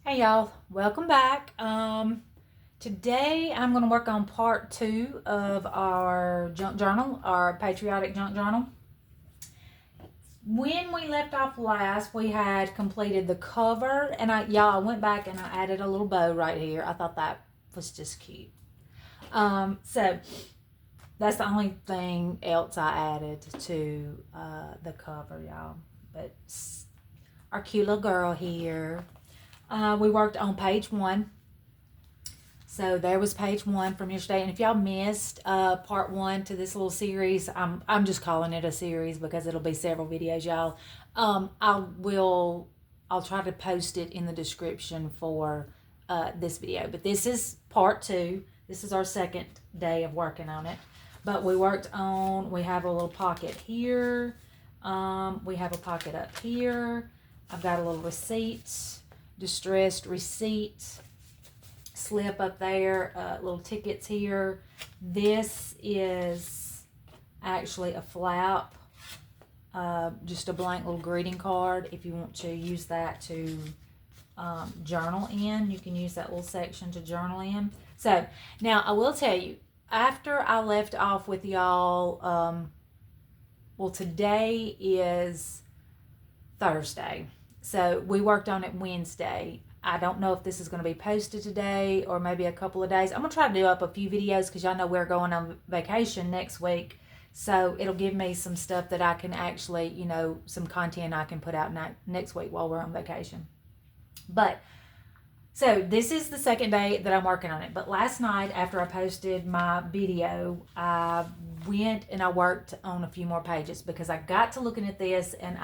Hey y'all, welcome back. Today I'm going to work on part 2 of our junk journal, our Patriotic Junk Journal. When we left off last, we had completed the cover, and I went back and I added a little bow right here. I thought that was just cute. So that's the only thing else I added to the cover, y'all. But our cute little girl here. We worked on page 1. So there was page 1 from yesterday. And if y'all missed part 1 to this little series, I'm just calling it a series because it'll be several videos, y'all. I'll try to post it in the description for this video. But this is part 2. This is our second day of working on it. But we have a little pocket here. We have a pocket up here. I've got a little receipts. Distressed receipt slip up there, little tickets here. This is actually a flap, just a blank little greeting card. If you want to use that to journal in, you can use that little section to journal in. So now I will tell you, after I left off with y'all, well, today is Thursday. So we worked on it Wednesday. I don't know if this is going to be posted today or maybe a couple of days. I'm going to try to do up a few videos because y'all know we're going on vacation next week. So it'll give me some stuff that I can actually, some content I can put out next week while we're on vacation. But, so this is the second day that I'm working on it. But last night after I posted my video, I went and I worked on a few more pages because I got to looking at this and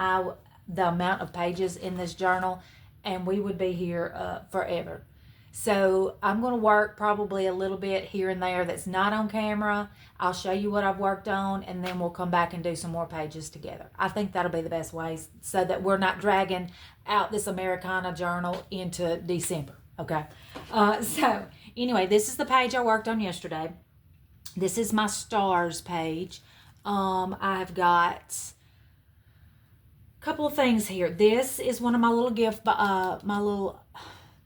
the amount of pages in this journal, and we would be here forever. So I'm going to work probably a little bit here and there that's not on camera. I'll show you what I've worked on, and then we'll come back and do some more pages together. I think that'll be the best way so that we're not dragging out this Americana journal into December. Okay. So anyway, this is the page I worked on yesterday. This is my stars page. I've got couple of things here. This is one of my little the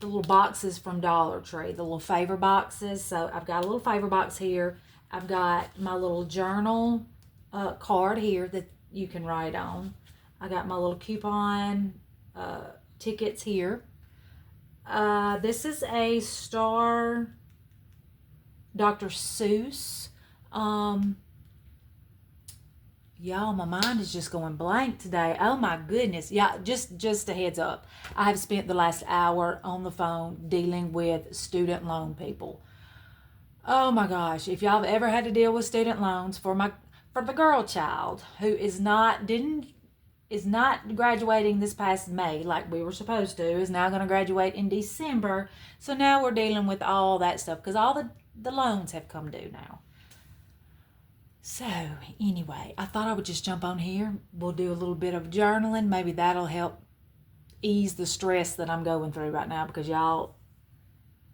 little boxes from Dollar Tree, the little favor boxes. So I've got a little favor box here. I've got my little journal card here that you can write on. I got my little coupon tickets here. This is a Star Dr. Seuss. Y'all, my mind is just going blank today. Oh my goodness. Yeah, just a heads up. I have spent the last hour on the phone dealing with student loan people. Oh my gosh. If y'all have ever had to deal with student loans for the girl child who is not graduating this past May like we were supposed to, is now going to graduate in December. So now we're dealing with all that stuff because all the loans have come due now. So anyway, I thought I would just jump on here. We'll do a little bit of journaling. Maybe that'll help ease the stress that I'm going through right now because y'all,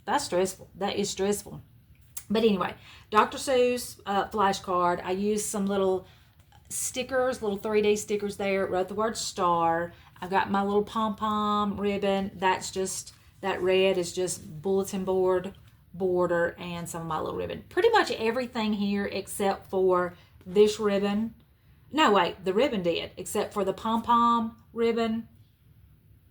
that's stressful. That is stressful. But anyway, Dr. Seuss flashcard. I used some little stickers, little 3D stickers there. Wrote the word star. I've got my little pom-pom ribbon. That red is just bulletin board border and some of my little ribbon. Pretty much everything here except for this ribbon. No, wait, the ribbon did, except for the pom-pom ribbon.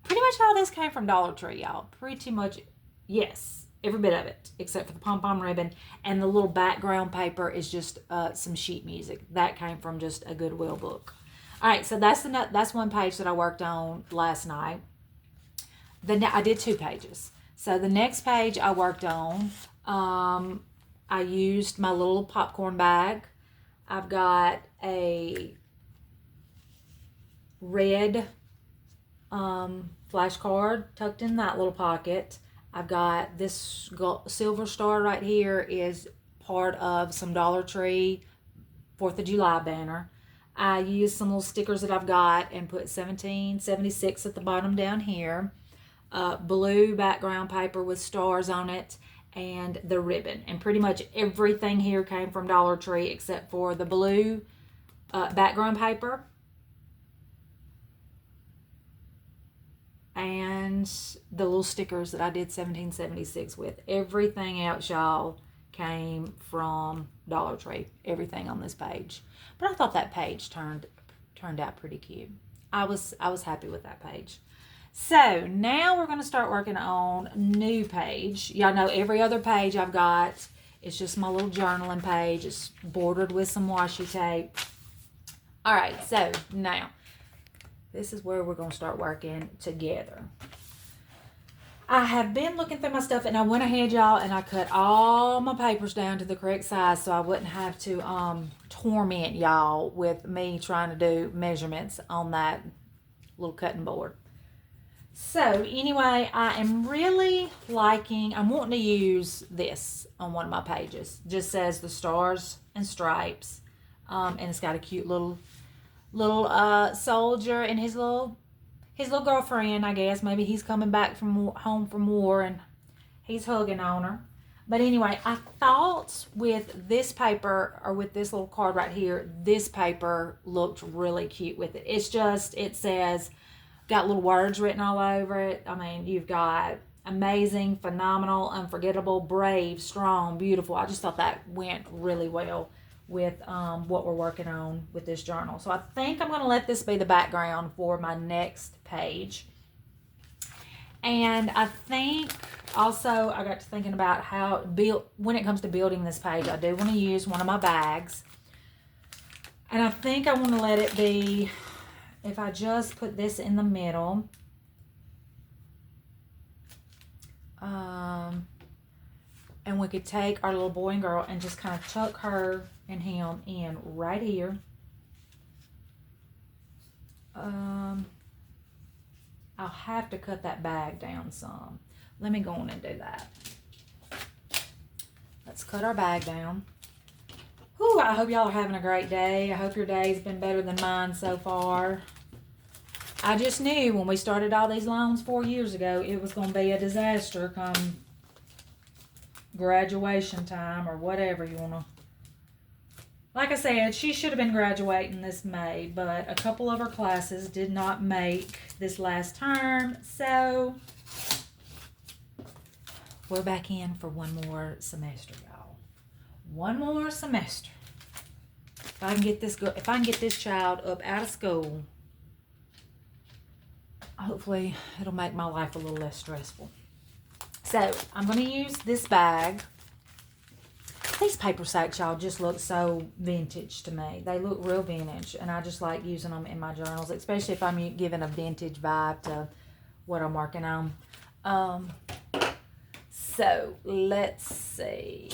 Pretty much all this came from Dollar Tree, y'all. Pretty much, yes, every bit of it, except for the pom-pom ribbon. And the little background paper is just some sheet music. That came from just a Goodwill book. All right, so that's one page that I worked on last night. Then I did 2 pages. So the next page I worked on, I used my little popcorn bag. I've got a red flashcard tucked in that little pocket. I've got this silver star right here is part of some Dollar Tree 4th of July banner. I used some little stickers that I've got and put 1776 at the bottom down here. Blue background paper with stars on it, and the ribbon. And pretty much everything here came from Dollar Tree except for the blue background paper and and the little stickers that I did 1776 with. Everything else, y'all, came from Dollar Tree. Everything on this page. But I thought that page turned out pretty cute. I was happy with that page. So now we're going to start working on new page. Y'all know every other page I've got, it's just my little journaling page. It's bordered with some washi tape. All right, so now this is where we're going to start working together. I have been looking through my stuff, and I went ahead, y'all, and I cut all my papers down to the correct size so I wouldn't have to torment y'all with me trying to do measurements on that little cutting board. So anyway, I am really liking, I'm wanting to use this on one of my pages. Just says the Stars and Stripes, and it's got a cute little soldier and his little girlfriend, I guess. Maybe he's coming back from home from war and he's hugging on her. But anyway, I thought with this paper, or with this little card right here, this paper looked really cute with it. It's just, it says, got little words written all over it. I mean, you've got amazing, phenomenal, unforgettable, brave, strong, beautiful. I just thought that went really well with what we're working on with this journal. So I think I'm going to let this be the background for my next page. And I think also I got to thinking about how when it comes to building this page, I do want to use one of my bags. And I think I want to let it be, if I just put this in the middle, and we could take our little boy and girl and just kind of tuck her and him in right here. I'll have to cut that bag down some. Let me go on and do that. Let's cut our bag down. Whew, I hope y'all are having a great day. I hope your day's been better than mine so far. I just knew when we started all these loans 4 years ago, it was going to be a disaster come graduation time or whatever you want to. Like I said, she should have been graduating this May, but a couple of her classes did not make this last term, so we're back in for one more semester, y'all. One more semester. If I can get this child up out of school, hopefully it'll make my life a little less stressful. So I'm going to use this bag. These paper sacks, y'all, just look so vintage to me. They look real vintage, and I just like using them in my journals, especially if I'm giving a vintage vibe to what I'm working on. So let's see.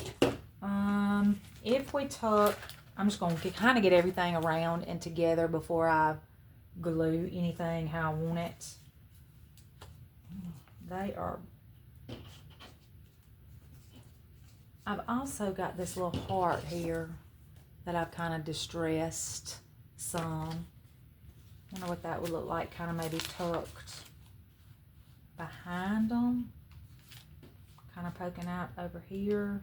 If we took, I'm just going to kind of get everything around and together before I glue anything how I want it. They are. I've also got this little heart here that I've kind of distressed some. I wonder what that would look like, kind of maybe tucked behind them. Kind of poking out over here.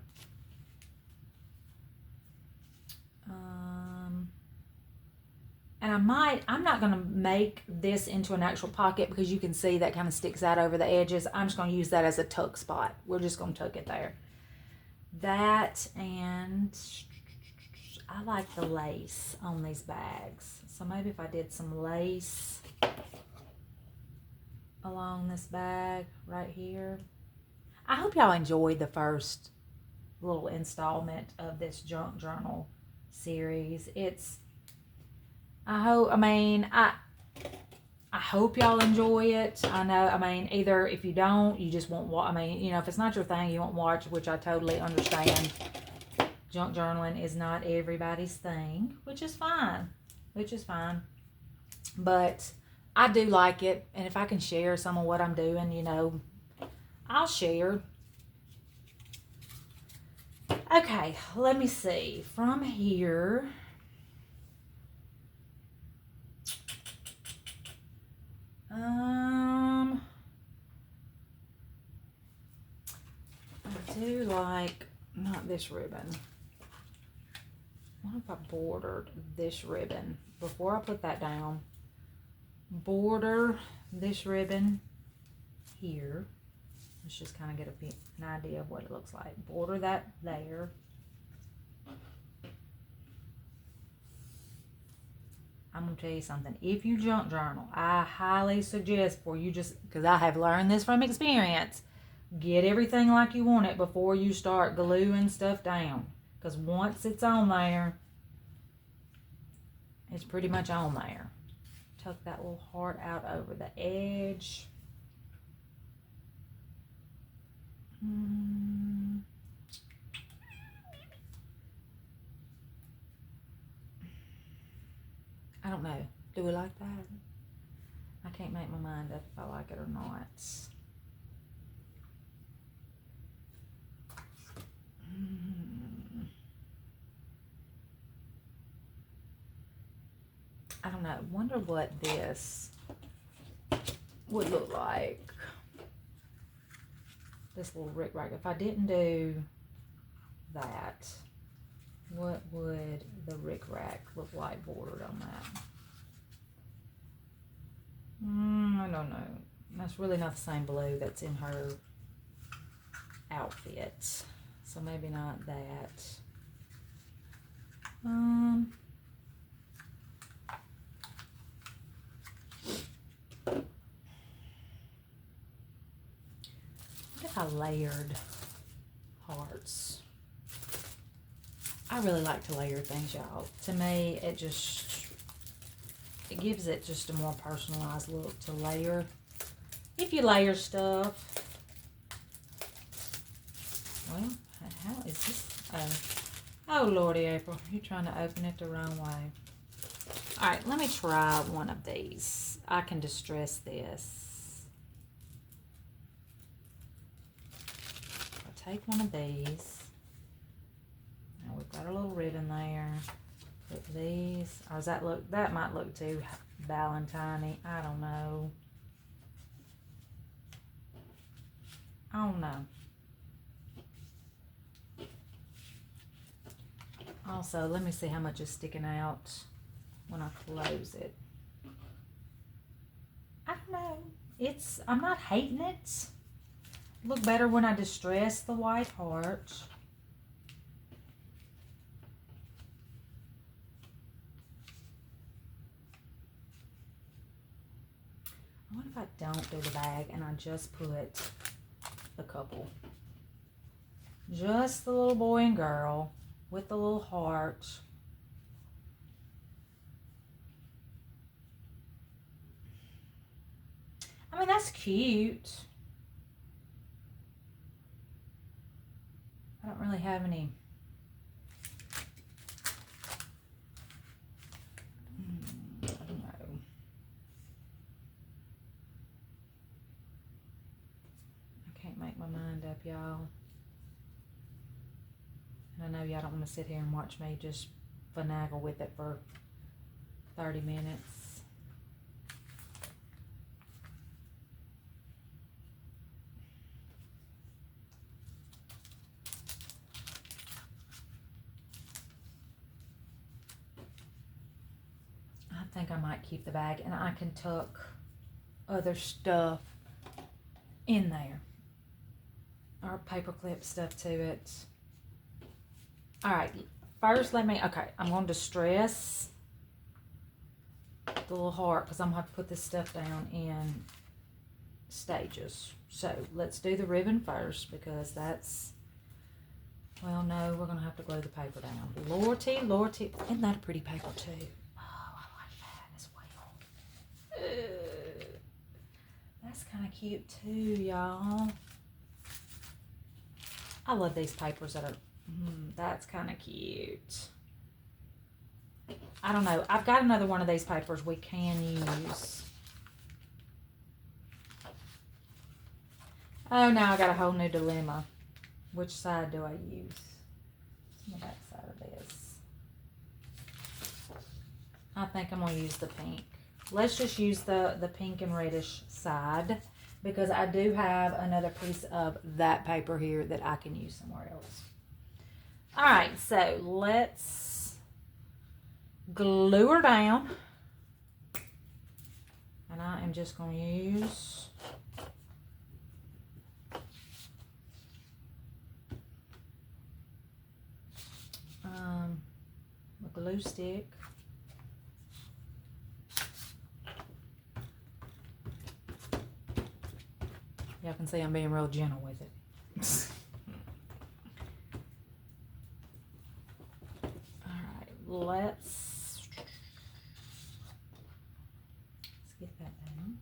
And I'm not going to make this into an actual pocket because you can see that kind of sticks out over the edges. I'm just going to use that as a tuck spot. We're just going to tuck it there. That, and I like the lace on these bags. So maybe if I did some lace along this bag right here. I hope y'all enjoyed the first little installment of this junk journal series. I hope y'all enjoy it. I know, either if you don't, you just won't watch. If it's not your thing, you won't watch, which I totally understand. Junk journaling is not everybody's thing, which is fine. But I do like it, and if I can share some of what I'm doing, I'll share. Okay, let me see. From here, I do like, not this ribbon. What if I bordered this ribbon? Before I put that down, border this ribbon here. Let's just kind of get an idea of what it looks like. Border that there. I'm going to tell you something. If you junk journal, I highly suggest for you just, because I have learned this from experience, get everything like you want it before you start gluing stuff down. Because once it's on there, it's pretty much on there. Tuck that little heart out over the edge. I don't know. Do we like that? I can't make my mind up if I like it or not. I don't know. Wonder what this would look like. This little rickrack. If I didn't do that, what would the rickrack look like bordered on that? I don't know. That's really not the same blue that's in her outfit. So maybe not that. What if I layered hearts? I really like to layer things, y'all. To me, it gives it just a more personalized look to layer. If you layer stuff, well, how is this? Oh, Lordy, April, you're trying to open it the wrong way. All right, let me try one of these. I can distress this. I'll take one of these. Now we've got a little ribbon there. Put these. Or does that look? That might look too Valentine-y. I don't know. I don't know. Also, let me see how much is sticking out when I close it. I don't know. I'm not hating it. Look better when I distress the white heart. What if I don't do the bag and I just put the couple? Just the little boy and girl with the little heart. I mean, that's cute. I don't really have any. I don't know. I can't make my mind up, y'all. And I know y'all don't want to sit here and watch me just finagle with it for 30 minutes. I think I might keep the bag and I can tuck other stuff in there. Or paperclip stuff to it. Alright, first okay, I'm going to distress the little heart because I'm going to have to put this stuff down in stages. So, let's do the ribbon first because that's, well, no, we're going to have to glue the paper down. Lordy, isn't that a pretty paper too? Oh, I like that as well. That's kind of cute too, y'all. I love these papers that are, that's kind of cute. I don't know. I've got another one of these papers we can use. Oh, now I got a whole new dilemma. Which side do I use? The back side of this. I think I'm going to use the pink. Let's just use the pink and reddish side because I do have another piece of that paper here that I can use somewhere else. All right, so let's glue her down. And I am just going to use glue stick. Y'all can see I'm being real gentle with it. Alright, let's get that down.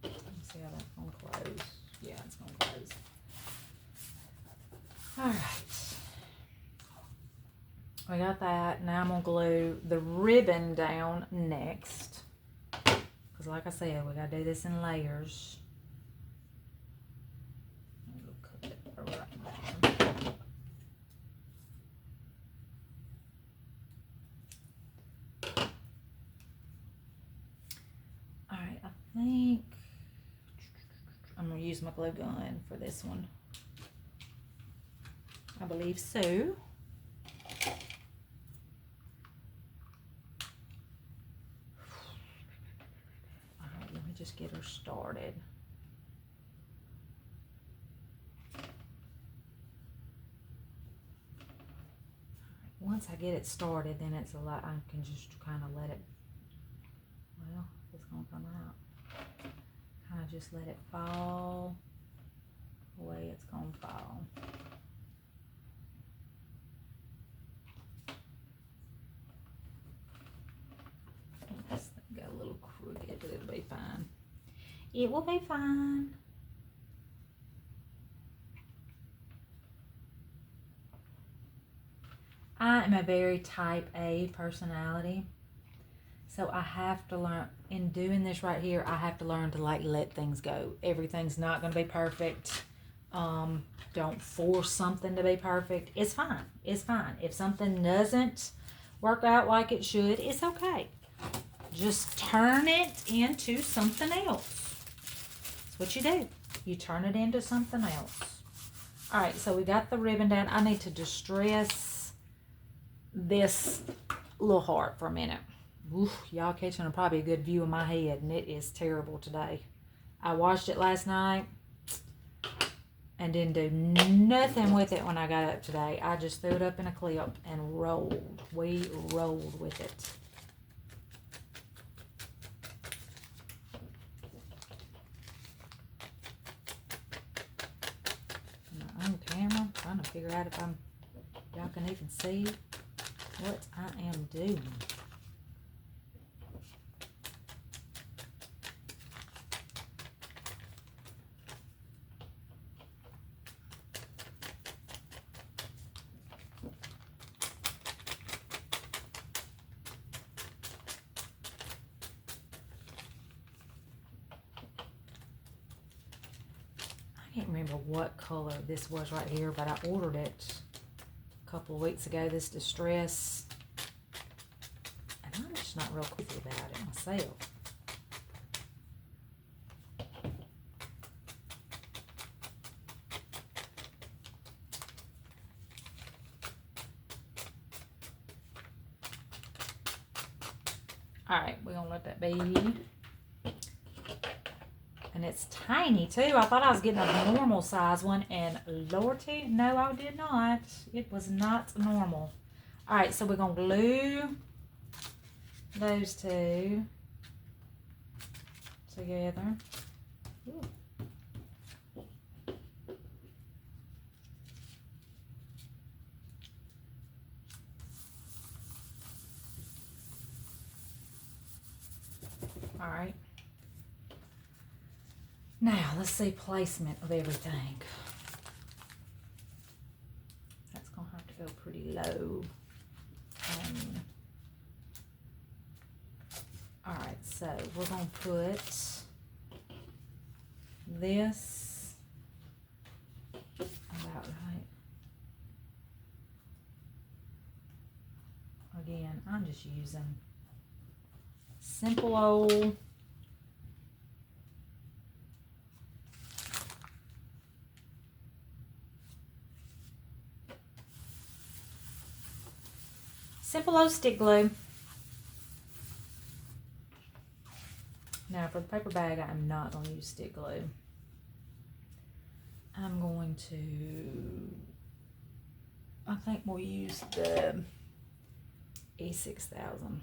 Let's see how that's going to close. Yeah, it's going to close. Alright. We got that. Now I'm going to glue the ribbon down next. Because like I said, we got to do this in layers. Cut it right there. Alright, I think I'm going to use my glue gun for this one. I believe so. Just get her started. Once I get it started, then it's a lot. I can just kind of let it. Well, it's gonna come out. Kind of just let it fall the way it's gonna fall. This thing got a little crooked, but it'll be fine. It will be fine. I am a very type A personality. So I have to learn, in doing this right here, I have to learn to like let things go. Everything's not going to be perfect. Don't force something to be perfect. It's fine. It's fine. If something doesn't work out like it should, it's okay. Just turn it into something else. That's what you do. You turn it into something else. All right, so we got the ribbon down. I need to distress this little heart for a minute. Oof, y'all catching probably a good view of my head, and it is terrible today. I washed it last night and didn't do nothing with it when I got up today. I just threw it up in a clip and rolled. We rolled with it. On camera, trying to figure out if y'all can even see what I am doing. I can't remember what color this was right here, but I ordered it a couple of weeks ago, this distress, and I'm just not real crazy about it myself. All right, we're gonna let that be. And it's tiny too. I thought I was getting a normal size one, and Lordy, no, I did not. It was not normal. All right, so we're gonna glue those two together. Ooh. All right. Now, let's see placement of everything. That's going to have to go pretty low. All right, so we're going to put this about right. Again, I'm just using simple old stick glue. Now for the paper bag, I am not going to use stick glue. I'm going to, I think we'll use the E6000.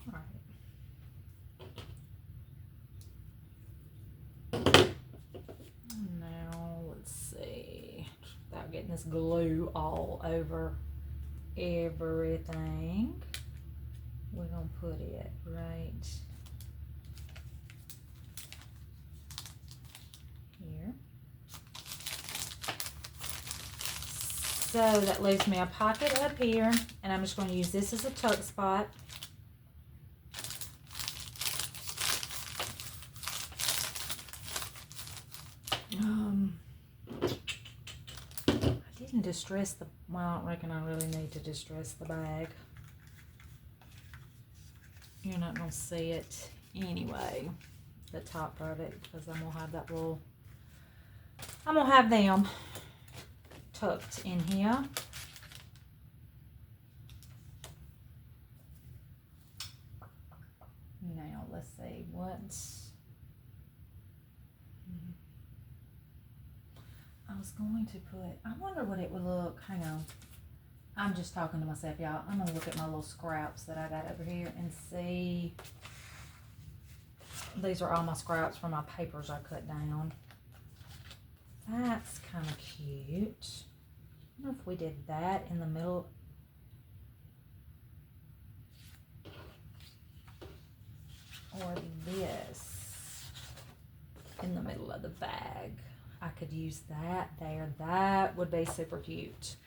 All right. Now let's see. Without getting this glue all over everything, we're gonna put it right here. So that leaves me a pocket up here, and I'm just going to use this as a tuck spot. I didn't distress the, well, I don't reckon I really need to distress the bag. You're not going to see it anyway, the top of it, because I'm going to have that little, I'm going to have them tucked in here. Now, let's see, what's, I was going to put, I wonder what it would look, hang on. I'm just talking to myself, y'all. I'm going to look at my little scraps that I got over here and see. These are all my scraps from my papers I cut down. That's kind of cute. I wonder if we did that in the middle. Or this in the middle of the bag. I could use that there. That would be super cute.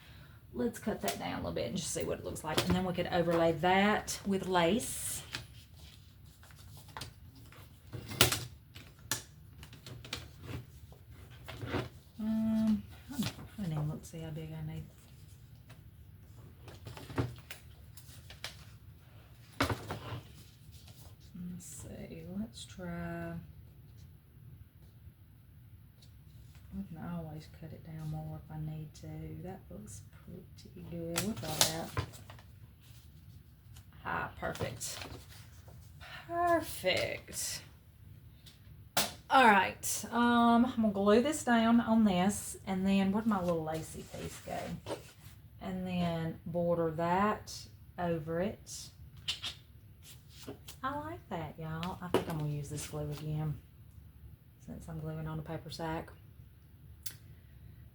Let's cut that down a little bit and just see what it looks like. And then we could overlay that with lace. I didn't even look to see how big I need. Let's see, let's try. We can always cut it down more if I need to. That looks pretty good. We'll try that. Ah, perfect. Perfect. All right, I'm gonna glue this down on this, and then where'd my little lacy piece go? And then border that over it. I like that, y'all. I think I'm gonna use this glue again since I'm gluing on a paper sack.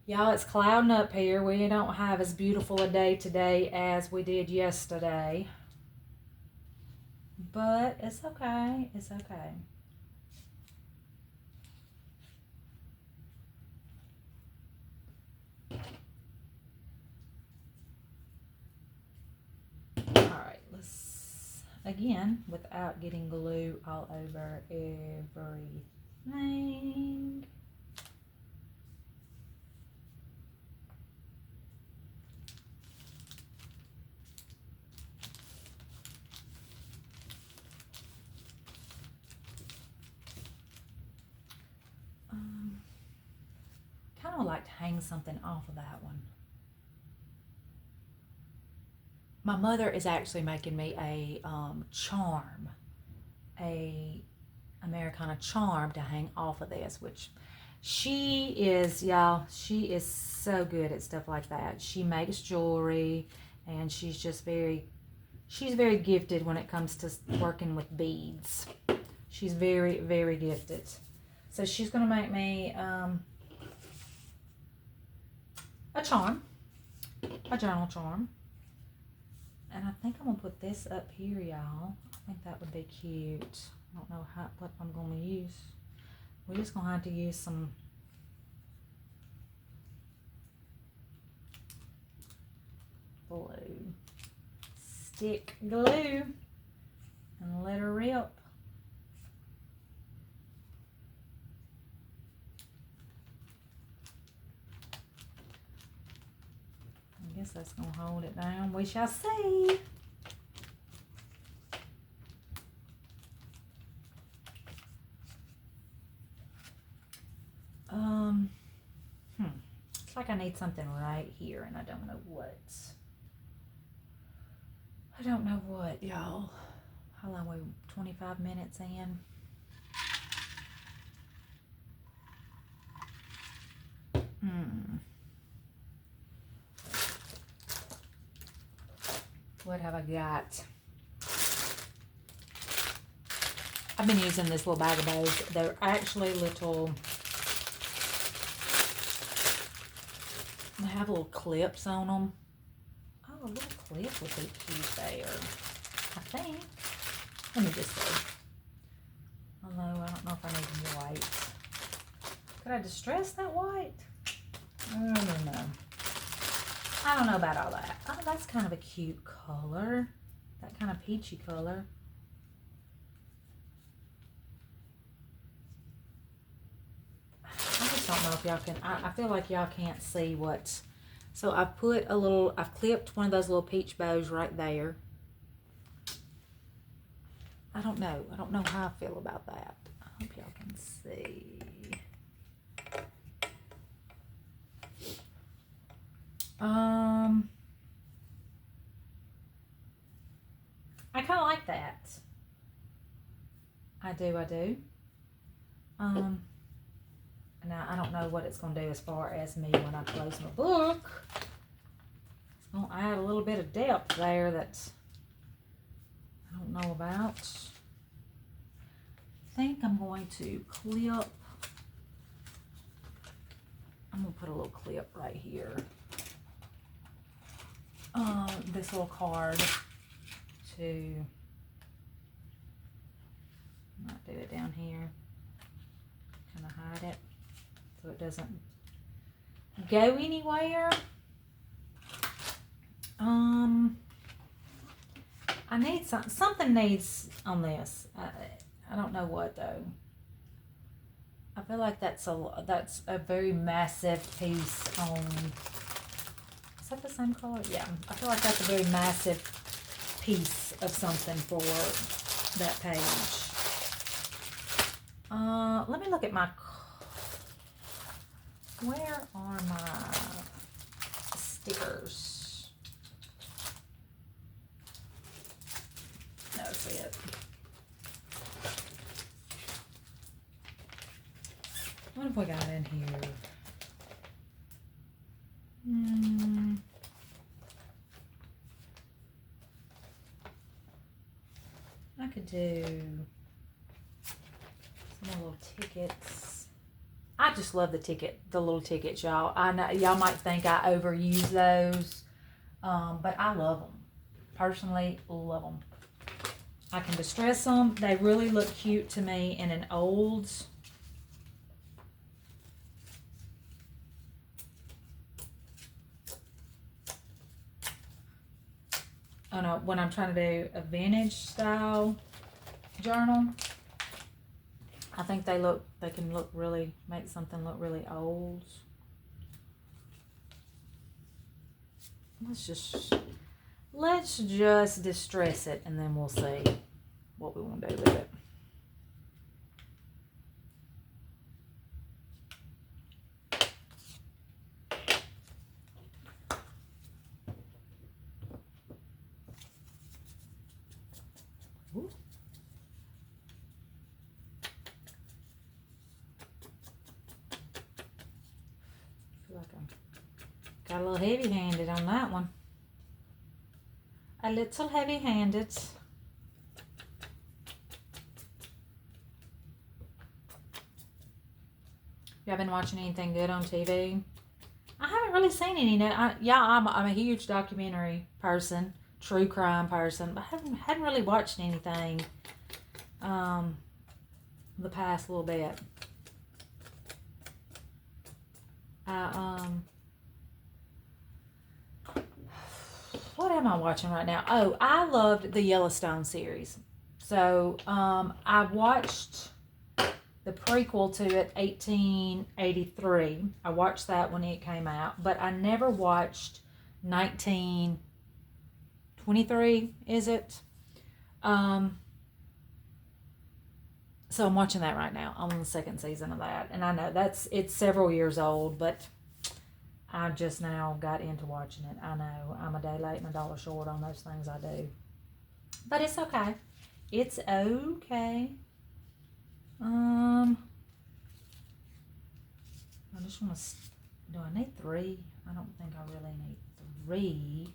Y'all, it's clouding up here. We don't have as beautiful a day today as we did yesterday, but it's okay. It's okay. Again, without getting glue all over everything. Kind of like to hang something off of that one. My mother is actually making me a charm, a Americana charm to hang off of this, which she is, y'all, she is so good at stuff like that. She makes jewelry, and she's just she's very gifted when it comes to working with beads. She's very, very gifted. So she's going to make me a charm, a journal charm. And I think I'm going to put this up here, y'all. I think that would be cute. I don't know what I'm going to use. We're just going to have to use some glue. Stick glue. And let her rip. guess that's going to hold it down. We shall see. It's like I need something right here, and I don't know what. I don't know what, y'all. How long are we? 25 minutes in. What have I got? I've been using this little bag of bows. They're actually little, they have little clips on them. Oh, a little clip would be cute there, I think. Let me just see. Although, I don't know if I need white. Could I distress that white? I don't know. I don't know about all that. Oh, that's kind of a cute color. That kind of peachy color. I just don't know if y'all can. I feel like y'all can't see what's. So I've put a little, I've clipped one of those little peach bows right there. I don't know. I don't know how I feel about that. I hope y'all can see. I kind of like that. I do. Now I don't know what it's going to do as far as me when I close my book. It's going to add a little bit of depth there that I don't know about. I think I'm going to clip. I'm going to put a little clip right here. This little card to not do it down here. Kind of hide it so it doesn't go anywhere. I need something needs on this. I don't know what though. I feel like that's a very massive piece on. Is that the same color? Yeah, I feel like that's a very massive piece of something for that page. Let me look at my. Where are my stickers? That's it. What have we got in here? I could do some little tickets. I just love the little tickets, y'all. I know y'all might think I overuse those, but I love them. Personally, love them. I can distress them. They really look cute to me in an old. Oh no, when I'm trying to do a vintage style journal, I think they can look really, make something look really old. Let's just distress it and then we'll see what we want to do with it. Ooh. I feel like I got a little heavy-handed on that one. A little heavy-handed. Y'all been watching anything good on TV? I haven't really seen any. I'm a huge documentary person, true crime person, but I hadn't really watched anything the past little bit. What am I watching right now? Oh, I loved the Yellowstone series. So I watched the prequel to it, 1883. I watched that when it came out, but I never watched 1923, is it? So I'm watching that right now. I'm on the second season of that. And I know it's several years old, but I just now got into watching it. I know I'm a day late and a dollar short on those things I do. But it's okay. It's okay. I just want to, do I need 3? I don't think I really need 3.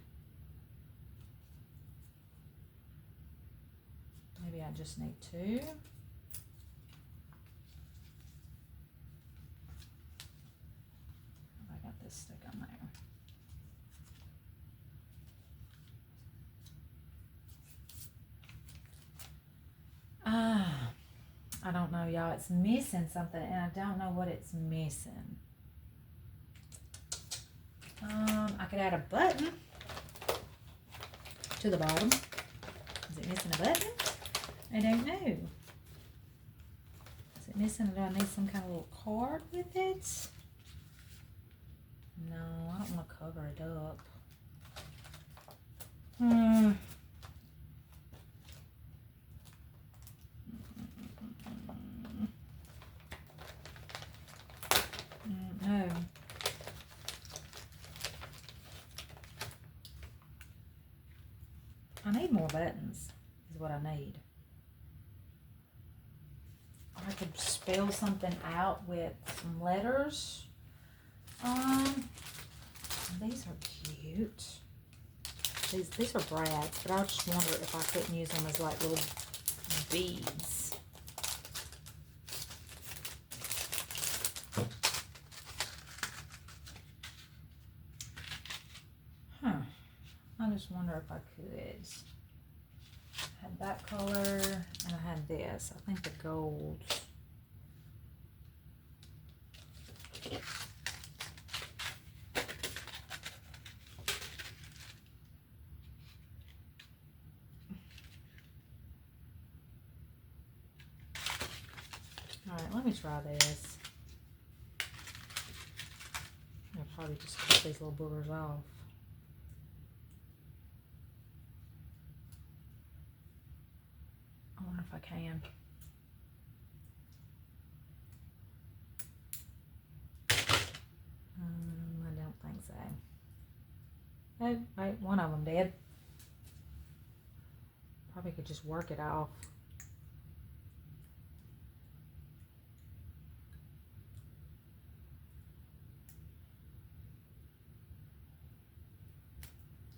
Maybe I just need 2. I got this stick on there. I don't know, y'all. It's missing something, and I don't know what it's missing. I could add a button to the bottom. Is it missing a button? I don't know. Is it missing? Do I need some kind of little card with it? No, I don't want to cover it up. No. I need more buttons, is what I need. Or I could spell something out with some letters. These are cute. These are brads, but I just wonder if I couldn't use them as like little beads. I just wonder if I could. I had that color and I had this. I think the gold. Alright, let me try this. I'll probably just cut these little boogers off. I wonder if I can. I don't think so. Oh, wait, one of them did. Probably could just work it off.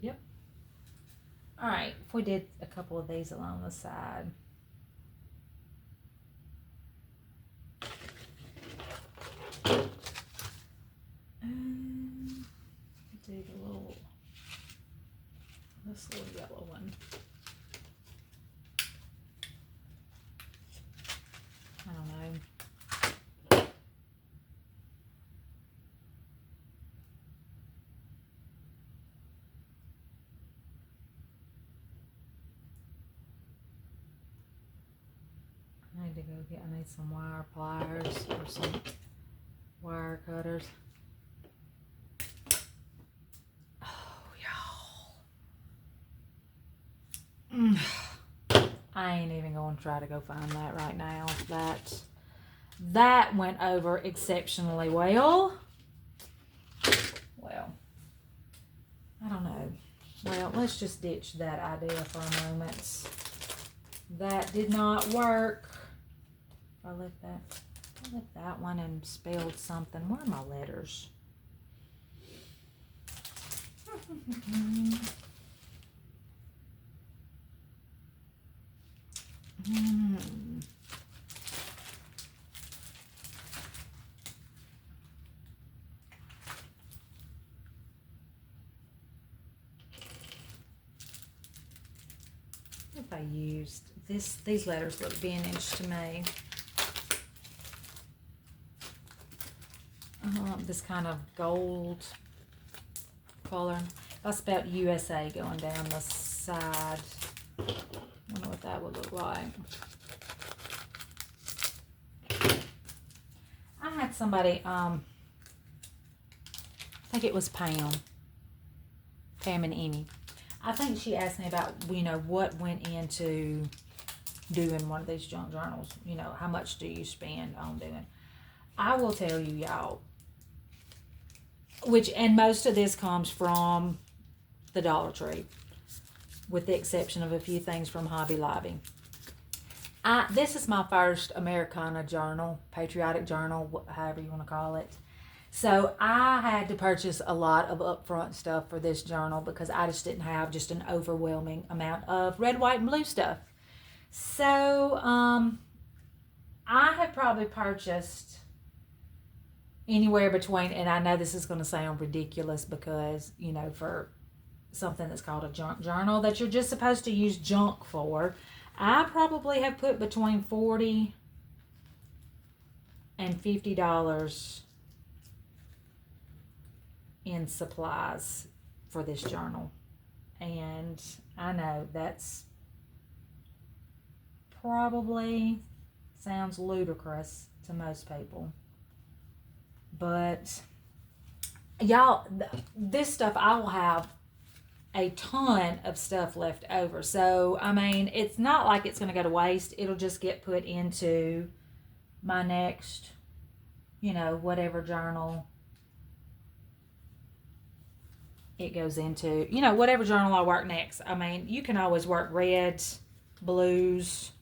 Yep. All right, if we did a couple of these along the side. Do the little, this little yellow one. I don't know. I need to go get, I need some wire pliers or some wire cutters. I ain't even going to try to go find that right now. That went over exceptionally well. Well, I don't know. Well, let's just ditch that idea for a moment. That did not work. I left that one and spelled something. Where are my letters? If I used these letters look vintage to me. This kind of gold color. I spelled USA going down the side. I wonder what that would look like. I had somebody, I think it was Pam. Pam and Amy. I think she asked me about, what went into doing one of these junk journals. How much do you spend on doing? I will tell you, y'all, and most of this comes from the Dollar Tree, with the exception of a few things from Hobby Lobby. This is my first Americana journal, Patriotic Journal, however you want to call it. So I had to purchase a lot of upfront stuff for this journal because I just didn't have just an overwhelming amount of red, white, and blue stuff. So I have probably purchased anywhere between, and I know this is going to sound ridiculous because, for something that's called a junk journal that you're just supposed to use junk for, I probably have put between $40 and $50 in supplies for this journal. And I know that's probably sounds ludicrous to most people, but y'all, this stuff, I will have a ton of stuff left over. So I mean, it's not like it's going to go to waste. It'll just get put into my next, whatever journal it goes into, whatever journal I work next. I mean, you can always work reds, blues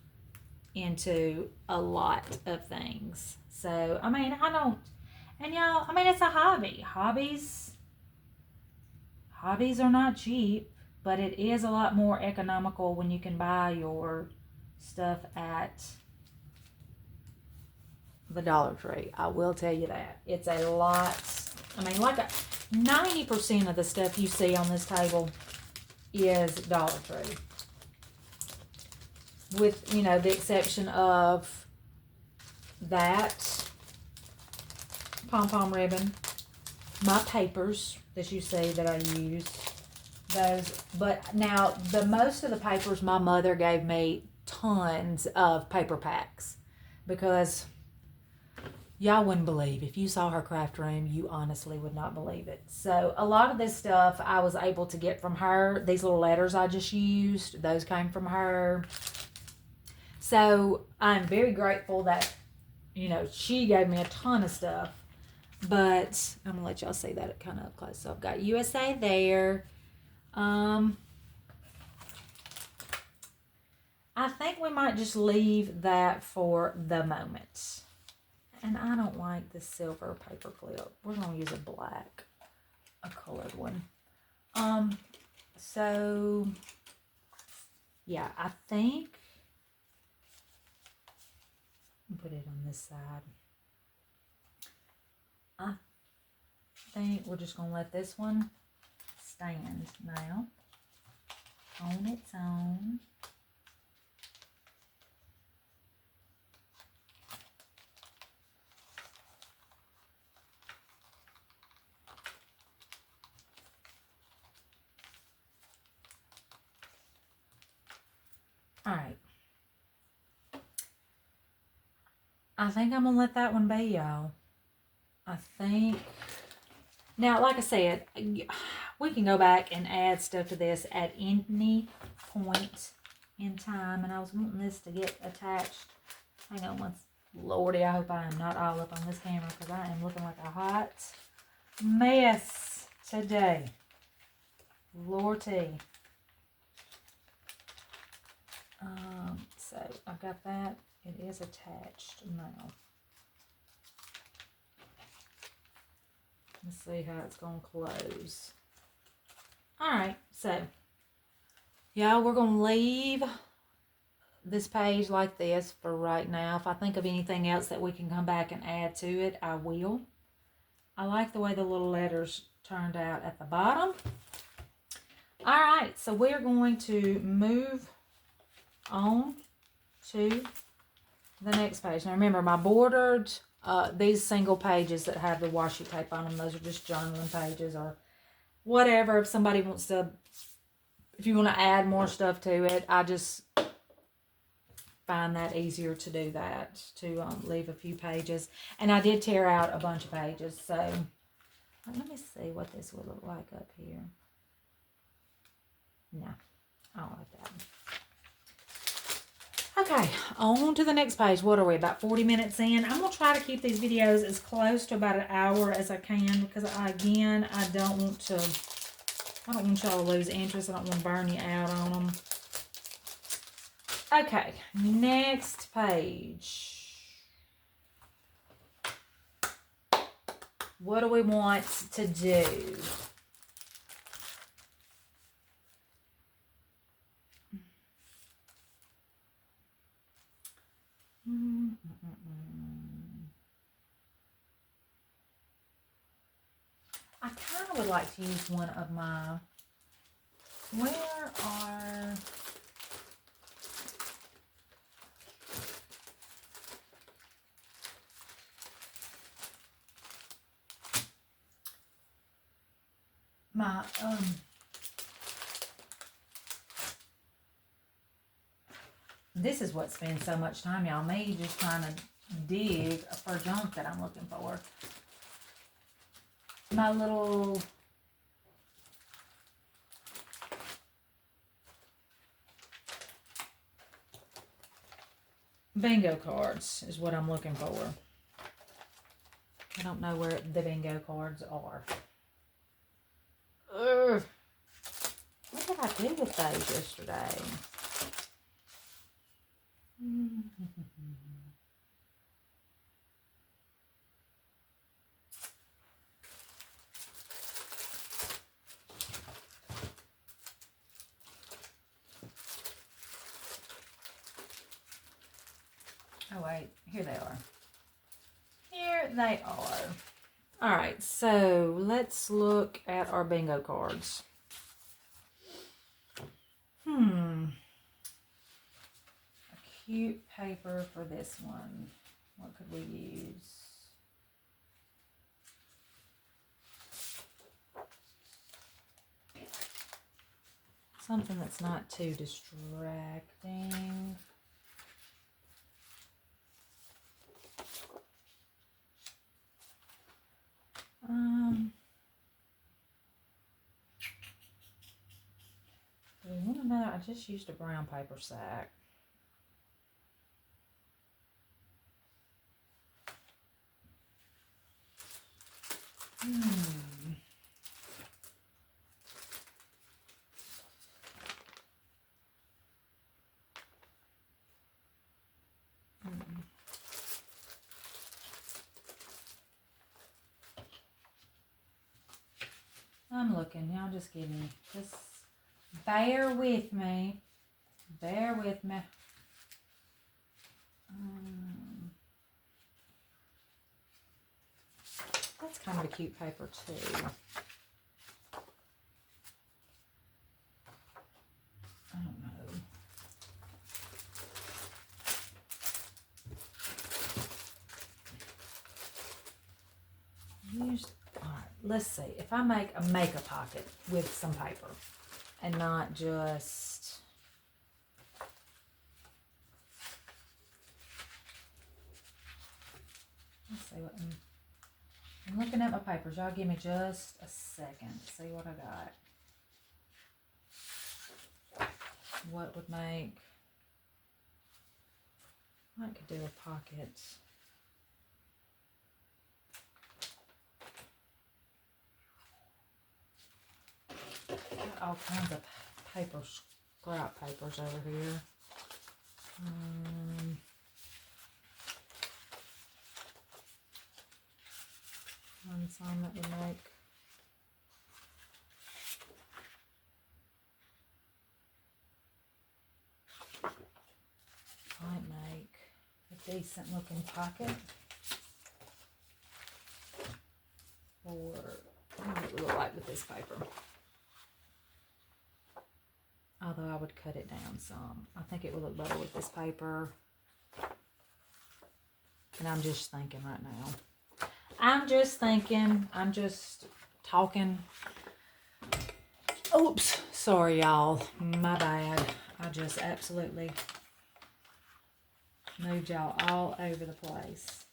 into a lot of things. So, I mean, and y'all, I mean, it's a hobby. Hobbies are not cheap, but it is a lot more economical when you can buy your stuff at the Dollar Tree. I will tell you that. It's a lot. I mean, 90% of the stuff you see on this table is Dollar Tree. With, the exception of that pom-pom ribbon, my papers that you see that I use, those. But now, most of the papers, my mother gave me tons of paper packs because y'all wouldn't believe. If you saw her craft room, you honestly would not believe it. So a lot of this stuff I was able to get from her. These little letters I just used, those came from her. So I'm very grateful that, she gave me a ton of stuff. But I'm going to let y'all see that kind of up close. So I've got USA there. I think we might just leave that for the moment. And I don't like the silver paper clip. We're going to use a colored one. So, yeah, I think, put it on this side. I think we're just going to let this one stand now on its own. All right. I think I'm going to let that one be, y'all. I think. Now, like I said, we can go back and add stuff to this at any point in time. And I was wanting this to get attached. Hang on one. Lordy, I hope I am not all up on this camera because I am looking like a hot mess today. Lordy. So I've got that. It is attached now. Let's see how it's going to close. Alright, so yeah, we're going to leave this page like this for right now. If I think of anything else that we can come back and add to it, I will. I like the way the little letters turned out at the bottom. Alright, so we're going to move on to the next page. Now remember, my bordered, these single pages that have the washi tape on them, those are just journaling pages or whatever. If somebody wants to, if you want to add more stuff to it, I just find that easier to do that, to leave a few pages. And I did tear out a bunch of pages, so let me see what this would look like up here. No, I don't like that. Okay, on to the next page. What are we, about 40 minutes in? I'm going to try to keep these videos as close to about an hour as I can because, I don't want y'all to lose interest. I don't want to burn you out on them. Okay, next page. What do we want to do? I kind of would like to use one of my, where are, my, this is what spends so much time, y'all. Me just trying to dig for junk that I'm looking for. My little bingo cards is what I'm looking for. I don't know where the bingo cards are. Ugh. What did I do with those yesterday? Oh wait, here they are. Here they are. All right, so let's look at our bingo cards. A cute paper for this one. What could we use? Something that's not too distracting. Do we want another? I just used a brown paper sack. I'm looking. Y'all just give me, just bear with me. Bear with me. That's kind of a cute paper too. I don't know. All right, let's see. If I make a pocket with some paper and not just, let's see what I'm looking at my papers. Y'all give me just a second to see what I got. What would make, I could do a pocket. Got all kinds of paper, scrap papers over here. Find some that would make. Might make a decent looking pocket. Or what it would look like with this paper. Although I would cut it down some. I think it would look better with this paper. And I'm just thinking right now. I'm just thinking. I'm just talking. Oops. Sorry, y'all. My bad. I just absolutely moved y'all all over the place.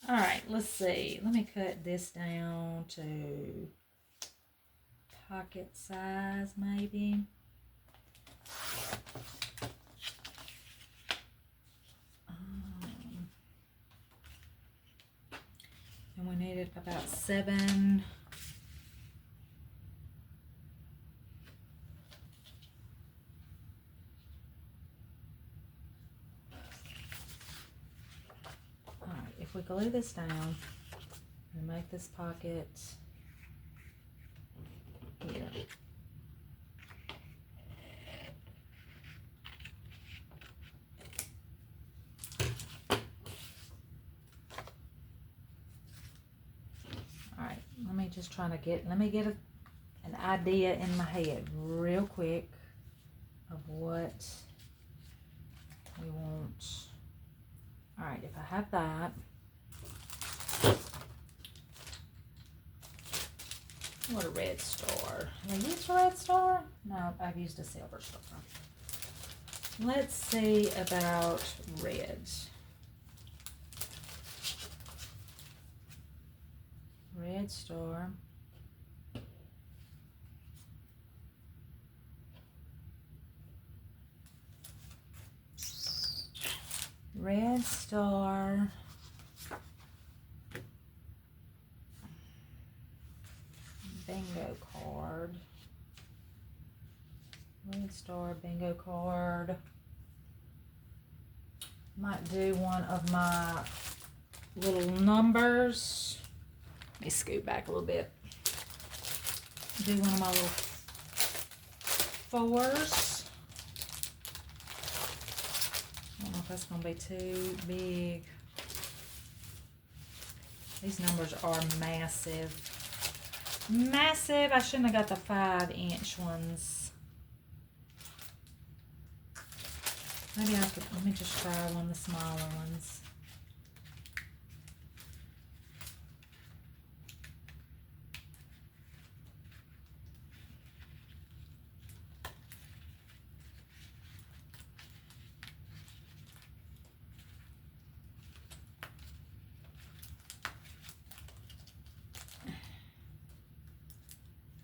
All right. Let's see. Let me cut this down to pocket size maybe. And we needed about 7. All right, if we glue this down and make this pocket here. All right, let me get an idea in my head real quick of what we want. All right, if I have that, what a red star. Have I used a red star? No, I've used a silver star. Let's see about red. Red star. Red star. Bingo card. Red star bingo card. Might do one of my little numbers. Let me scoot back a little bit. Do one of my little 4s. I don't know if that's going to be too big. These numbers are massive. Massive. I shouldn't have got the 5-inch ones. Maybe I could, let me just try one of the smaller ones.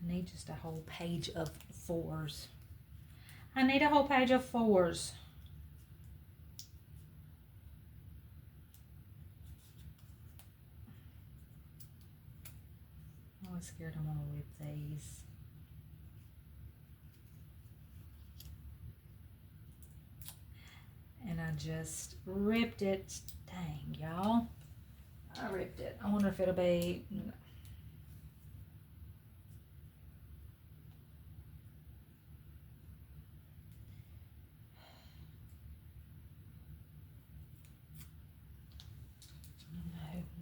I need just a whole page of 4s. I need a whole page of 4s. I'm always scared I'm gonna rip these. And I just ripped it. Dang, y'all. I ripped it. I wonder if it'll be...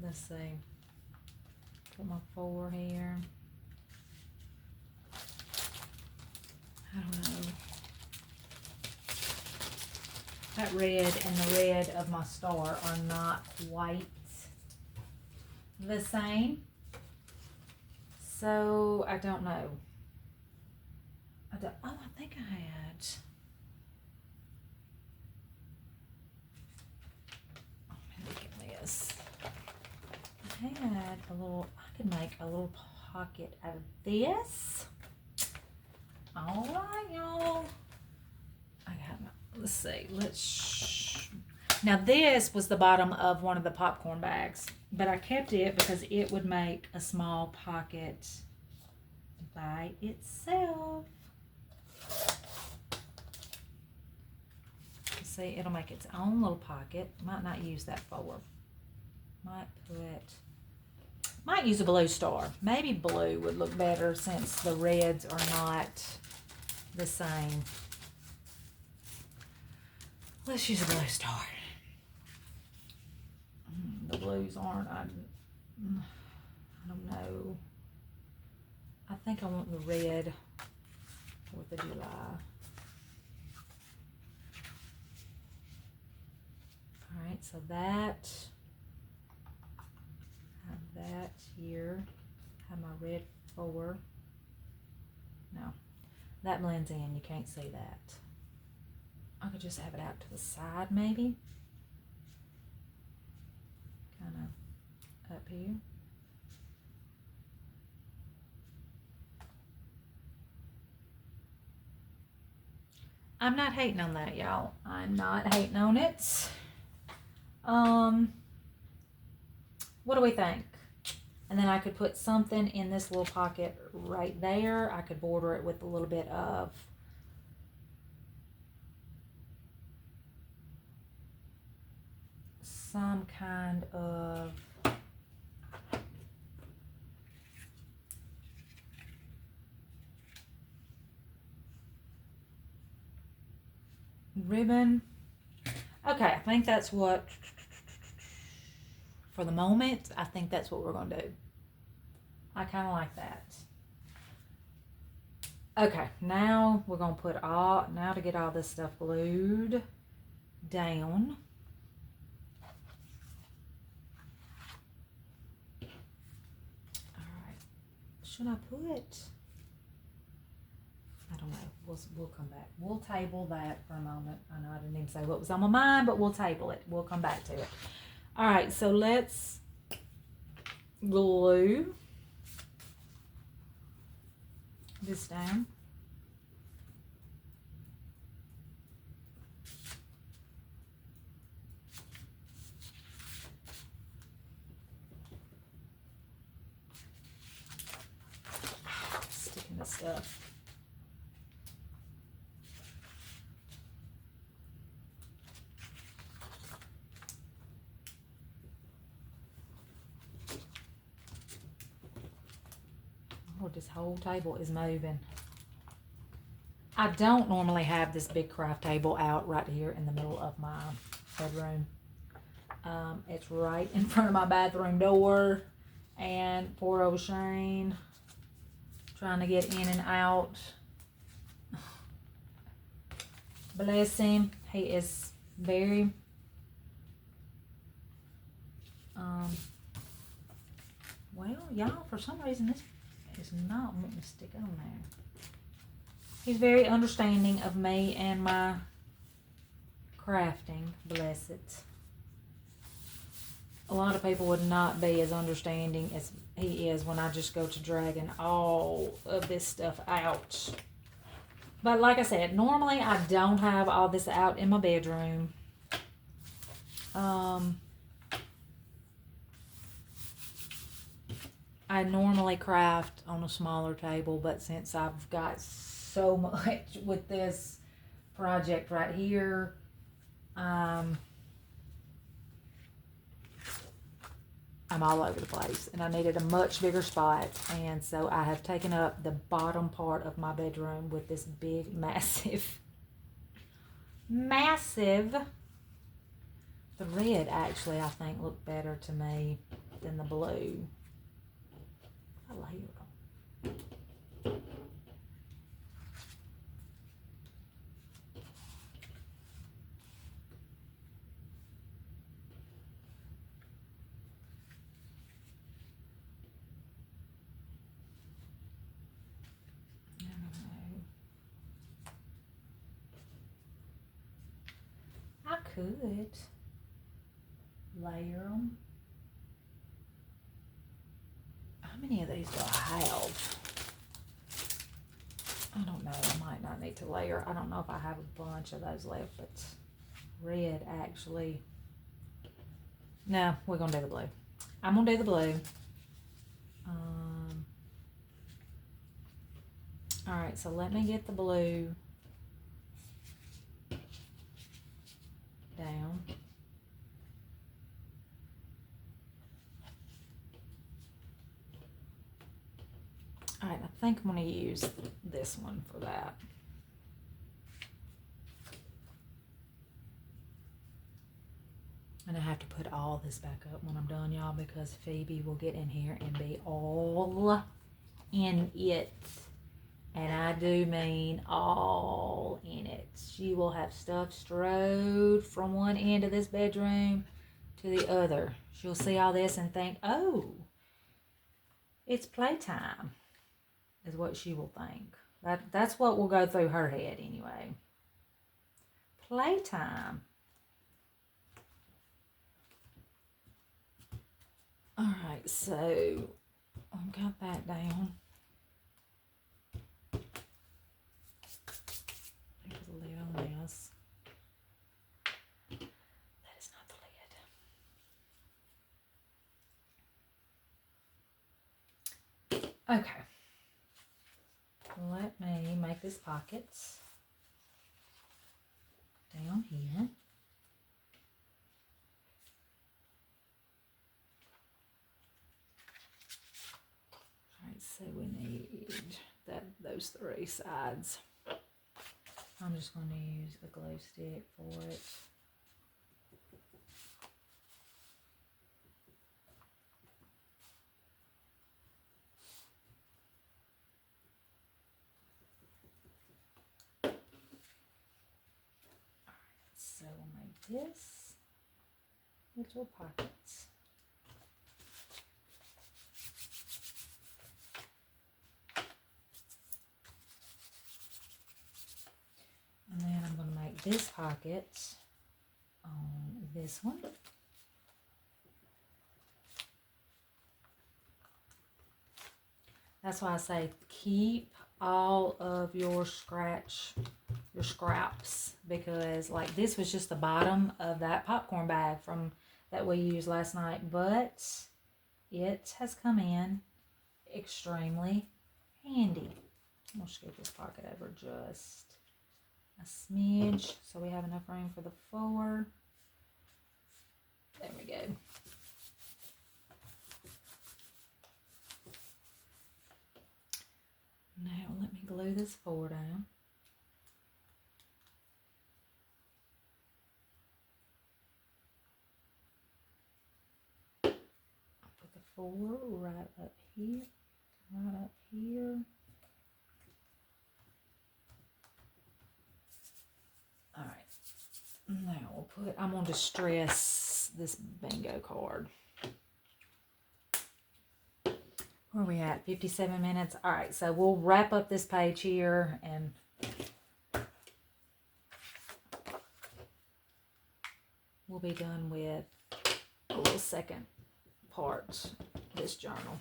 Let's see. Put my 4 here. I don't know. That red and the red of my star are not quite the same. So I don't know. Oh, I think I had. Look at this. I had a little, I could make a little pocket out of this. All right, y'all. I got my, let's see, now this was the bottom of one of the popcorn bags, but I kept it because it would make a small pocket by itself. See, it'll make its own little pocket. Might not use that 4. Might use a blue star. Maybe blue would look better since the reds are not the same. Let's use a blue star. The blues aren't, I don't know. I think I want the red 4th of July. All right, so that, have that here. Have my red 4. No, that blends in, you can't see that. I could just have it out to the side maybe. Kind of up here. I'm not hating on that, y'all. I'm not hating on it. What do we think? And then I could put something in this little pocket right there. I could border it with a little bit of some kind of ribbon. Okay, I think that's what, for the moment, I think that's what we're going to do. I kind of like that. Okay, now we're going to put now to get all this stuff glued down. All right, should I put, I don't know, we'll come back. We'll table that for a moment. I know I didn't even say what was on my mind, but we'll table it. We'll come back to it. All right, so let's glue this down. Sticking the stuff. Oh, this whole table is moving. I don't normally have this big craft table out right here in the middle of my bedroom. It's right in front of my bathroom door, and poor old Shane trying to get in and out. Bless him. He is very well, y'all, for some reason this is not wanting to stick on there. He's very understanding of me and my crafting. Bless it. A lot of people would not be as understanding as he is when I just go to dragging all of this stuff out. But like I said, normally I don't have all this out in my bedroom. I normally craft on a smaller table, but since I've got so much with this project right here, I'm all over the place, and I needed a much bigger spot, and so I have taken up the bottom part of my bedroom with this big, massive, the red actually I think looked better to me than the blue. I layered them. I could layer them. How many of these do I have? I don't know. I might not need to layer. I don't know if I have a bunch of those left, but red actually. No, we're going to do the blue. I'm going to do the blue. All right, so let me get the blue down. All right, I think I'm going to use this one for that. And I have to put all this back up when I'm done, y'all, because Phoebe will get in here and be all in it. And I do mean all in it. She will have stuff strode from one end of this bedroom to the other. She'll see all this and think, oh, it's playtime, is what she will think. That's what will go through her head anyway. Playtime. All right, so I've got that down. There's a lid on Okay. Let me make this pockets down here. Alright, so we need those 3 sides. I'm just going to use a glow stick for it. So we'll make this little pockets. And then I'm going to make this pocket on this one. That's why I say keep all of your scraps, because like this was just the bottom of that popcorn bag from that we used last night, but it has come in extremely handy. I'm gonna scoot this pocket over just a smidge so we have enough room for the 4. There we go. Now let me glue this 4 down. Put the 4 right up here, right up here. All right, now I'm going to distress this bingo card. Where are we at? 57 minutes. All right, so we'll wrap up this page here and we'll be done with a little second part of this journal.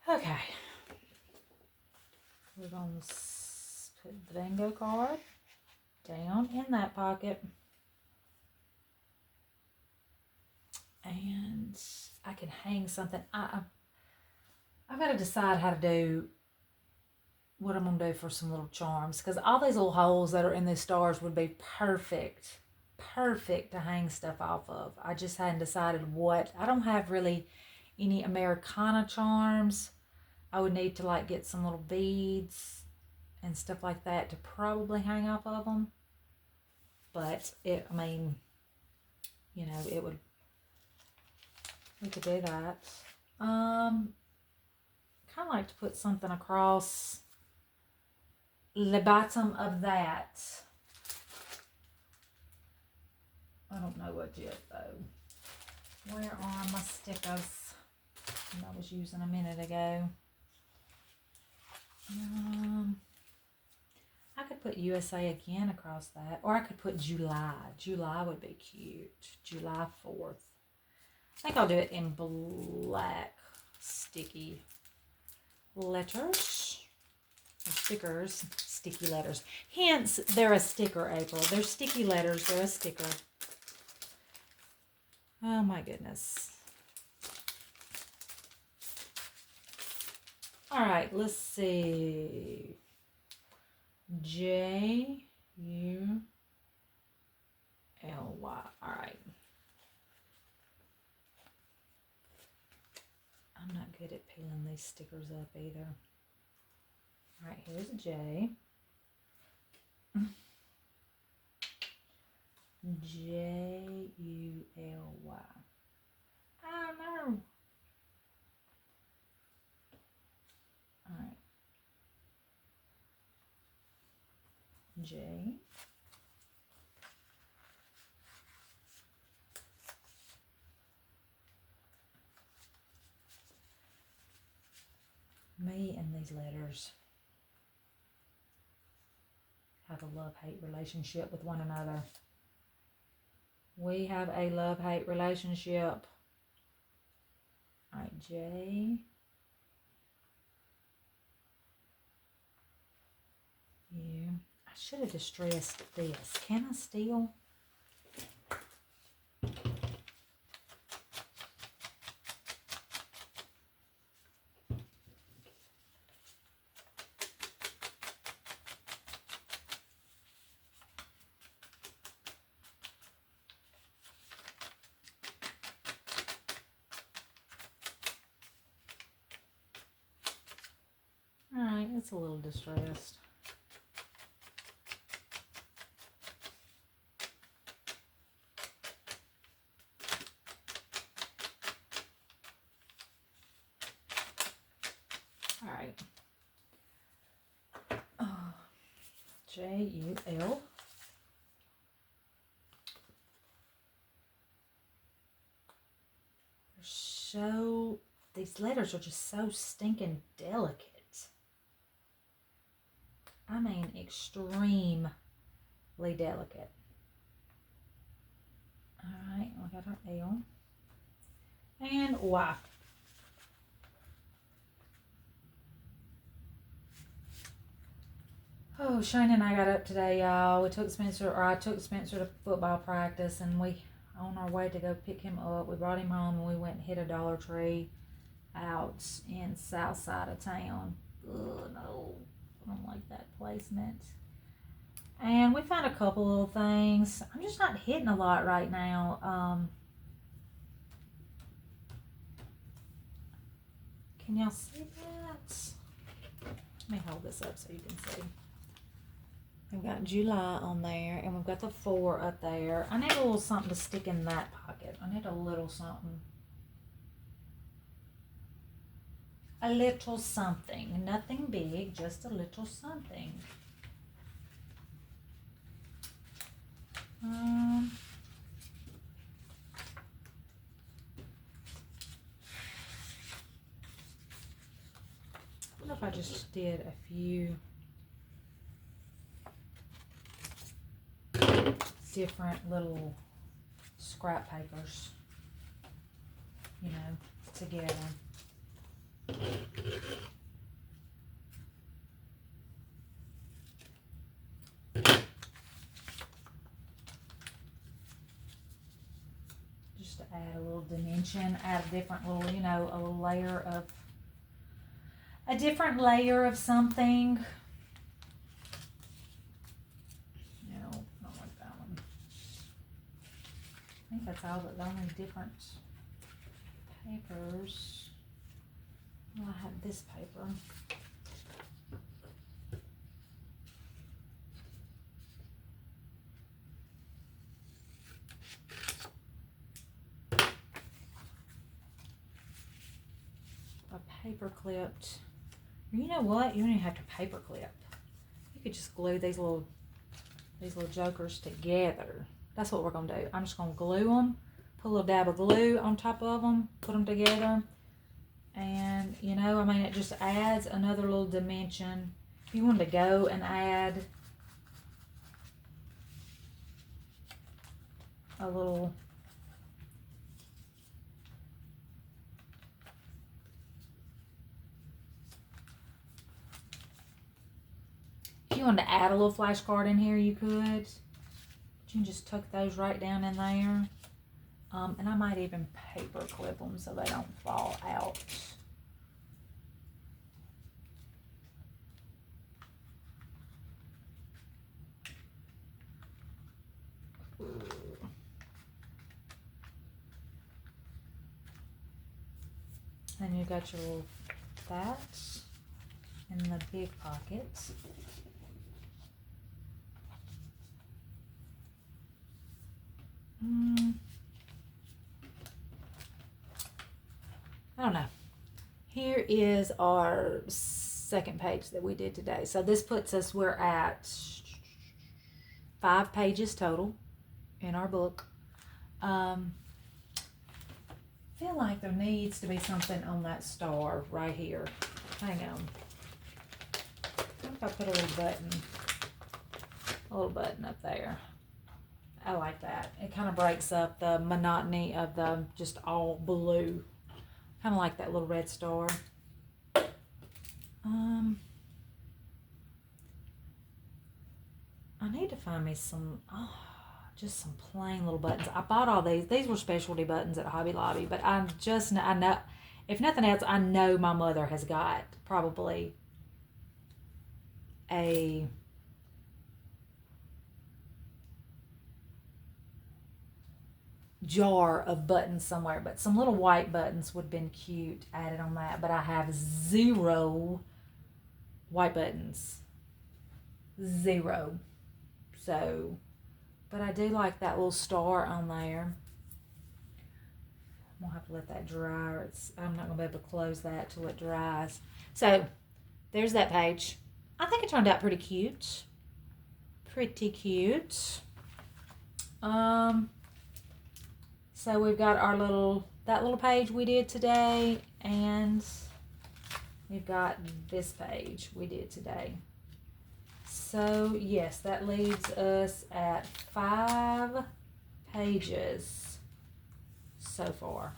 Okay, we're going to put the bingo card down in that pocket, and I can hang something. I've got to decide how to do what I'm going to do for some little charms, because all these little holes that are in these stars would be perfect to hang stuff off of. I just hadn't decided what. I don't have really any Americana charms. I would need to like get some little beads and stuff like that to probably hang off of them. But I mean, you know, we could do that. Kind of like to put something across the bottom of that. I don't know what yet though. Where are my stickers that I was using a minute ago? I could put USA again across that, or I could put July. July would be cute. July 4th. I think I'll do it in black sticky letters. Or stickers, sticky letters. Hence, they're a sticker, April. They're sticky letters, they're a sticker. Oh my goodness. All right, let's see. July. All right. I'm not good at peeling these stickers up either. All right, here's a J. July. I don't know. J. Me and these letters have a love-hate relationship with one another. We have a love-hate relationship. All right, J. U. I should have distressed this. Can I still? All right, it's a little distressed. All right. J-U-L. So, these letters are just so stinking delicate. I mean, extremely delicate. All right, we got our L. And Y. Oh, Shane and I got up today, y'all. I took Spencer to football practice, and on our way to go pick him up, we brought him home, and we went and hit a Dollar Tree out in south side of town. Ugh, no, I don't like that placement. And we found a couple little things. I'm just not hitting a lot right now. Can y'all see that? Let me hold this up so you can see. We've got July on there, and we've got the 4 up there. I need a little something to stick in that pocket. I need a little something. A little something. Nothing big, just a little something. What if I just did a few different little scrap papers, you know, together. Just to add a little dimension, add a different little, you know, a different layer of something. No, I don't like that one. I think that's all, but the only different papers. Well, I have this paper. Paper clipped. You know what? You don't even have to paper clip. You could just glue these little jokers together. That's what we're gonna do. I'm just gonna glue them, put a little dab of glue on top of them, put them together, and you know, I mean, it just adds another little dimension. If you wanted to go and add a little If you wanted to add a little flashcard in here, you could. But you can just tuck those right down in there. And I might even paper clip them so they don't fall out. Then you got your little that in the big pockets. I don't know. Here is our second page that we did today. So this puts us, we're at 5 pages total in our book. Feel like there needs to be something on that star right here. Hang on. What if I put a little button up there? I like that. It kind of breaks up the monotony of the just all blue. Kind of like that little red star. I need to find me some, just some plain little buttons. I bought all these. These were specialty buttons at Hobby Lobby, but I know, if nothing else, I know my mother has got probably a jar of buttons somewhere, but some little white buttons would have been cute added on that, but I have 0 white buttons. 0. So, but I do like that little star on there. I'm gonna have to let that dry, or I'm not gonna be able to close that till it dries. So there's that page. I think it turned out pretty cute. Pretty cute. So we've got our that little page we did today, and we've got this page we did today. So yes, that leaves us at 5 pages so far.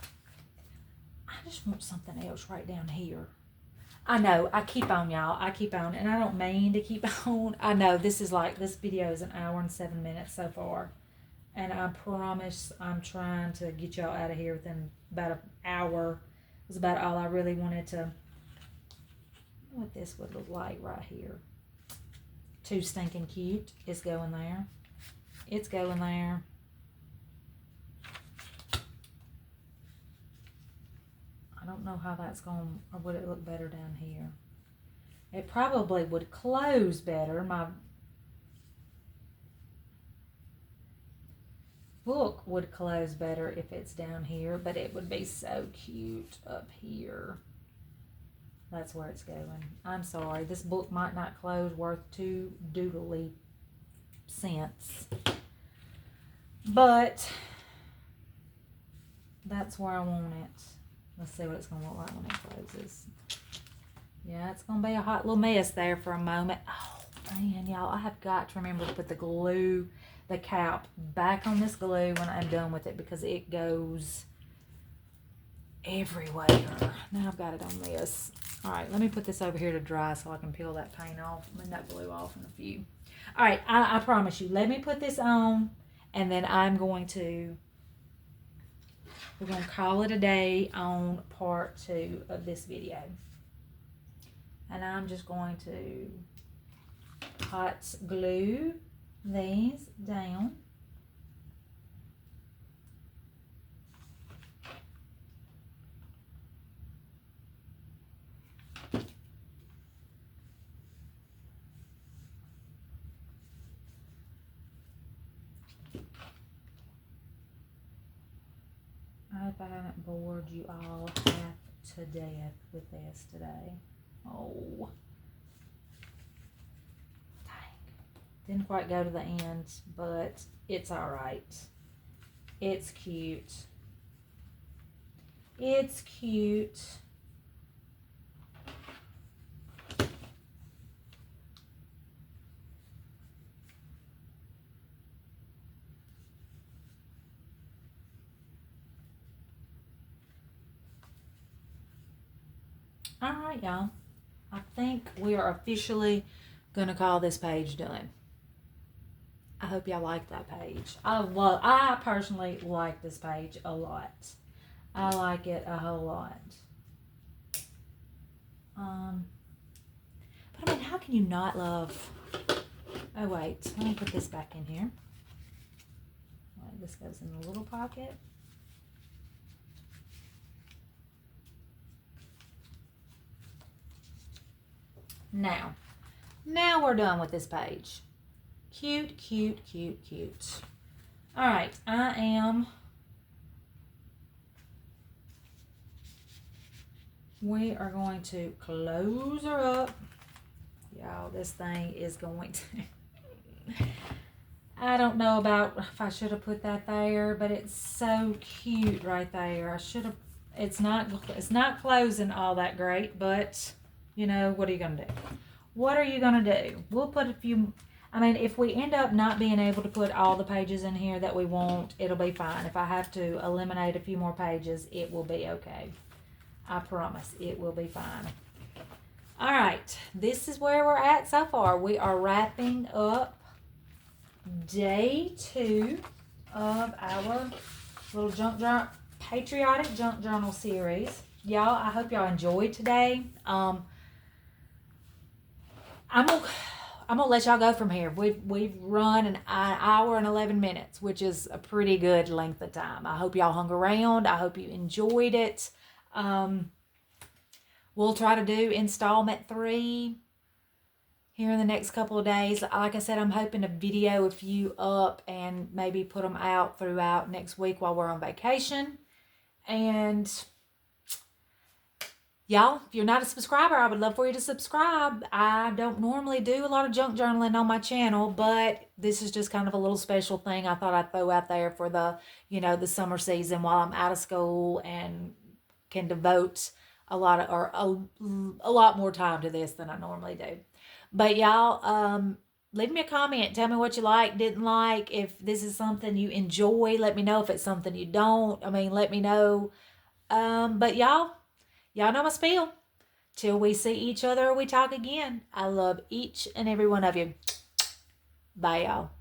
I just want something else right down here. I know, I keep on, y'all. I keep on, and I don't mean to keep on. I know this video is 1 hour and 7 minutes so far. And I promise I'm trying to get y'all out of here within about an hour. It was about all I really wanted to. I don't know what this would look like right here. Too stinking cute. It's going there. It's going there. I don't know how that's going, or would it look better down here? It probably would close better. My book would close better if it's down here, but it would be so cute up here. That's where it's going. I'm sorry. This book might not close worth 2 doodly cents. But that's where I want it. Let's see what it's going to look like when it closes. Yeah, it's going to be a hot little mess there for a moment. Oh, man, y'all. I have got to remember to put the cap back on this glue when I'm done with it, because it goes everywhere. Now I've got it on this. All right, let me put this over here to dry so I can peel that paint off, and that glue off in a few. All right, I promise you, let me put this on, and then we're going to call it a day on part 2 of this video. And I'm just going to hot glue these down. I hope I haven't bored you all half to death with this today. Oh, dang. Didn't quite go to the end, but it's all right. It's cute. It's cute. All right, y'all. I think we are officially going to call this page done. I hope y'all like that page. I personally like this page a lot. I like it a whole lot. But I mean, how can you not love... Oh, wait. Let me put this back in here. Right, this goes in the little pocket. Now we're done with this page. Cute, cute, cute, cute. All right, we are going to close her up. Y'all, this thing is going to... I don't know about if I should have put that there, but it's so cute right there. I should have. It's not closing all that great, but you know, what are you gonna do? What are you gonna do? We'll put a few. I mean, if we end up not being able to put all the pages in here that we want, it'll be fine. If I have to eliminate a few more pages, it will be okay. I promise it will be fine. All right, this is where we're at so far. We are wrapping up day 2 of our little Patriotic Junk Journal series. Y'all, I hope y'all enjoyed today. I'm gonna let y'all go from here. We've run an hour and 11 minutes, which is a pretty good length of time. I hope y'all hung around. I hope you enjoyed it. We'll try to do installment 3 here in the next couple of days. Like I said, I'm hoping to video a few up and maybe put them out throughout next week while we're on vacation. And y'all, if you're not a subscriber, I would love for you to subscribe. I don't normally do a lot of junk journaling on my channel, but this is just kind of a little special thing I thought I'd throw out there for the, the summer season while I'm out of school and can devote a lot more time to this than I normally do. But y'all, leave me a comment. Tell me what you like, didn't like. If this is something you enjoy, let me know. If it's something you don't, let me know. But y'all know my spiel. Till we see each other or we talk again, I love each and every one of you. Bye, y'all.